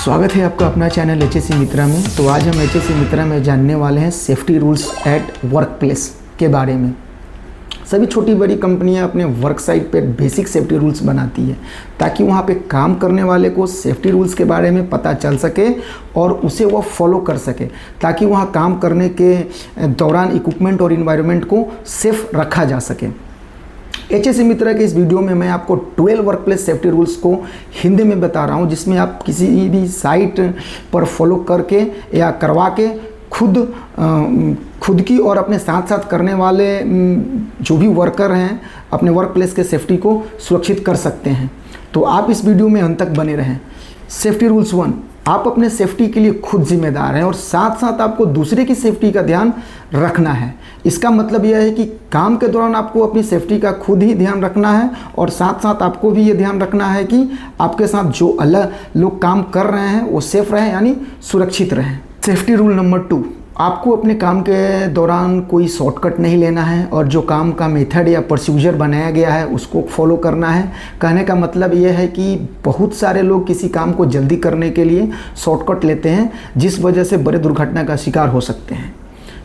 स्वागत है आपका अपना चैनल एचएससी मित्रा में। तो आज हम एचएससी मित्रा में जानने वाले हैं safety rules at work place के बारे में। सभी छोटी बड़ी कंपनियां अपने वर्क साइट पर बेसिक सेफ्टी रूल्स बनाती है ताकि वहां पे काम करने वाले को सेफ्टी रूल्स के बारे में पता चल सके और उसे वह फॉलो कर सके, ताकि वहां काम करने के दौरान इक्विपमेंट और इन्वायरमेंट को सेफ रखा जा सके। एचएससी मित्रा के इस वीडियो में मैं आपको 12 वर्क प्लेस सेफ्टी रूल्स को हिंदी में बता रहा हूं, जिसमें आप किसी भी साइट पर फॉलो करके या करवा के खुद की और अपने साथ साथ करने वाले जो भी वर्कर हैं अपने वर्क प्लेस के सेफ्टी को सुरक्षित कर सकते हैं। तो आप इस वीडियो में अंत तक बने रहें। सेफ्टी रूल्स 1, आप अपने सेफ्टी के लिए खुद जिम्मेदार हैं और साथ साथ आपको दूसरे की सेफ्टी का ध्यान रखना है। इसका मतलब यह है कि काम के दौरान आपको अपनी सेफ्टी का खुद ही ध्यान रखना है और साथ साथ आपको भी ये ध्यान रखना है कि आपके साथ जो अलग लोग काम कर रहे हैं वो सेफ रहें, यानी सुरक्षित रहें। सेफ्टी रूल नंबर 2, आपको अपने काम के दौरान कोई शॉर्टकट नहीं लेना है और जो काम का मेथड या प्रोसीजर बनाया गया है उसको फॉलो करना है। कहने का मतलब ये है कि बहुत सारे लोग किसी काम को जल्दी करने के लिए शॉर्टकट लेते हैं, जिस वजह से बड़े दुर्घटना का शिकार हो सकते हैं।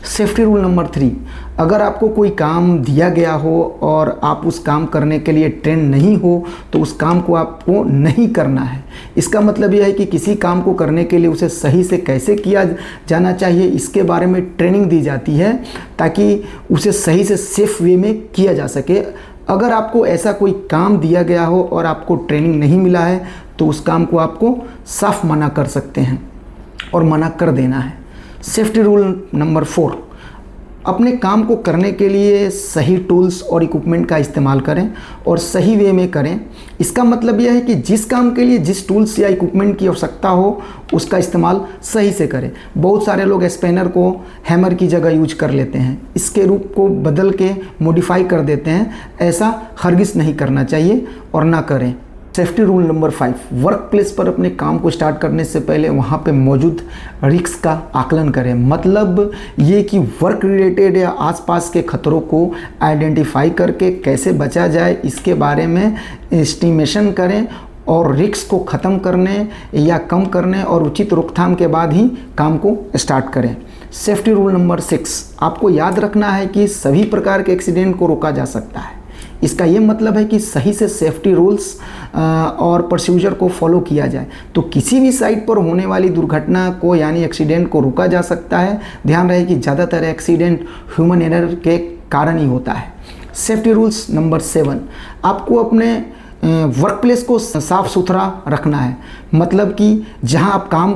सेफ्टी रूल नंबर 3, अगर आपको कोई काम दिया गया हो और आप उस काम करने के लिए ट्रेन नहीं हो तो उस काम को आपको नहीं करना है। इसका मतलब यह है कि किसी काम को करने के लिए उसे सही से कैसे किया जाना चाहिए इसके बारे में ट्रेनिंग दी जाती है ताकि उसे सही से सेफ वे में किया जा सके। अगर आपको ऐसा कोई काम दिया गया हो और आपको ट्रेनिंग नहीं मिला है तो उस काम को आपको साफ मना कर सकते हैं और मना कर देना है। सेफ्टी रूल नंबर 4, अपने काम को करने के लिए सही टूल्स और इक्विपमेंट का इस्तेमाल करें और सही वे में करें। इसका मतलब यह है कि जिस काम के लिए जिस टूल्स या इक्विपमेंट की आवश्यकता हो उसका इस्तेमाल सही से करें। बहुत सारे लोग स्पैनर को हैमर की जगह यूज कर लेते हैं, इसके रूप को बदल के मॉडिफाई कर देते हैं। ऐसा हरगिज़ नहीं करना चाहिए और ना करें। Safety rule number 5, work place पर अपने काम को स्टार्ट करने से पहले वहाँ पे मौजूद रिस्क का आकलन करें। मतलब ये कि वर्क रिलेटेड या आसपास के खतरों को आइडेंटिफाई करके कैसे बचा जाए इसके बारे में एस्टिमेशन करें और रिस्क को ख़त्म करने या कम करने और उचित रोकथाम के बाद ही काम को स्टार्ट करें। सेफ्टी रूल नंबर 6, आपको याद रखना है कि सभी प्रकार के एक्सीडेंट को रोका जा सकता है। इसका ये मतलब है कि सही से सेफ्टी रूल्स और प्रोसीजर को फॉलो किया जाए तो किसी भी साइट पर होने वाली दुर्घटना को यानी एक्सीडेंट को रोका जा सकता है। ध्यान रहे कि ज़्यादातर एक्सीडेंट ह्यूमन एरर के कारण ही होता है। सेफ्टी रूल्स नंबर 7, आपको अपने वर्क प्लेस को साफ़ सुथरा रखना है। मतलब कि जहां आप काम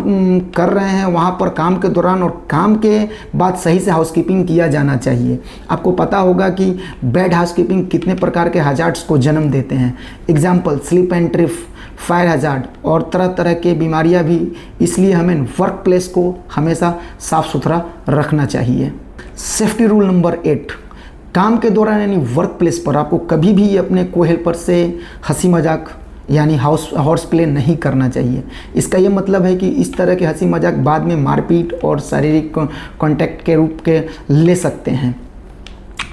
कर रहे हैं वहां पर काम के दौरान और काम के बाद सही से हाउसकीपिंग किया जाना चाहिए। आपको पता होगा कि बैड हाउसकीपिंग कितने प्रकार के हजार्ड्स को जन्म देते हैं। Example slip and trip, fire hazard और तरह तरह के बीमारियां भी। इसलिए हमें वर्क प्लेस को हमेशा साफ़ सुथरा रखना चाहिए। सेफ्टी रूल नंबर 8, काम के दौरान यानी वर्क प्लेस पर आपको कभी भी अपने को हेल्पर से हंसी मजाक यानी हॉर्स प्ले नहीं करना चाहिए। इसका ये मतलब है कि इस तरह के हंसी मजाक बाद में मारपीट और शारीरिक कांटेक्ट के रूप के ले सकते हैं,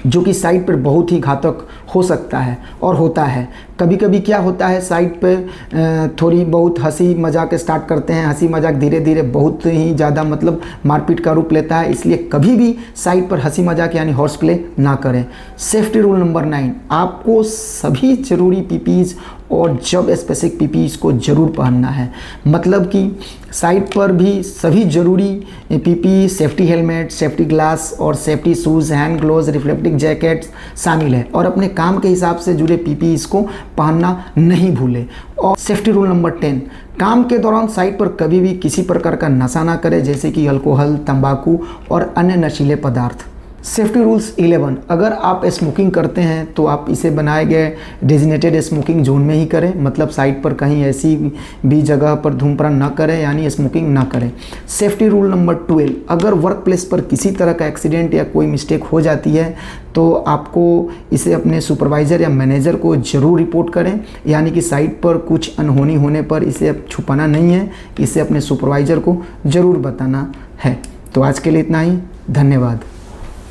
जो कि साइट पर बहुत ही घातक हो सकता है और होता है। कभी कभी क्या होता है, साइट पे थोड़ी बहुत हंसी मजाक स्टार्ट करते हैं, हंसी मजाक धीरे धीरे बहुत ही ज़्यादा मतलब मारपीट का रूप लेता है। इसलिए कभी भी साइट पर हंसी मजाक यानी हॉर्स प्ले ना करें। सेफ्टी रूल नंबर 9, आपको सभी ज़रूरी पीपीज़ और जॉब स्पेसिफिक पीपीज़ को ज़रूर पहनना है। मतलब कि साइट पर भी सभी ज़रूरी PP, safety helmet, safety glass और safety shoes, hand gloves, reflective jackets शामिल है और अपने काम के हिसाब से जुड़े पीपीज़ को पहनना नहीं भूलें। और सेफ्टी रूल नंबर 10, काम के दौरान साइट पर कभी भी किसी प्रकार का नशा ना करें, जैसे कि अल्कोहल, तंबाकू और अन्य नशीले पदार्थ। सेफ्टी रूल्स 11, अगर आप स्मोकिंग करते हैं तो आप इसे बनाए गए डेजिनेटेड स्मोकिंग जोन में ही करें। मतलब साइट पर कहीं ऐसी भी जगह पर धूम्रपान ना करें यानी स्मोकिंग ना करें। सेफ्टी रूल नंबर 12, अगर वर्क प्लेस पर किसी तरह का एक्सीडेंट या कोई मिस्टेक हो जाती है तो आपको इसे अपने सुपरवाइज़र या मैनेजर को ज़रूर रिपोर्ट करें। यानी कि साइट पर कुछ अनहोनी होने पर इसे छुपाना नहीं है, इसे अपने सुपरवाइज़र को ज़रूर बताना है। तो आज के लिए इतना ही, धन्यवाद।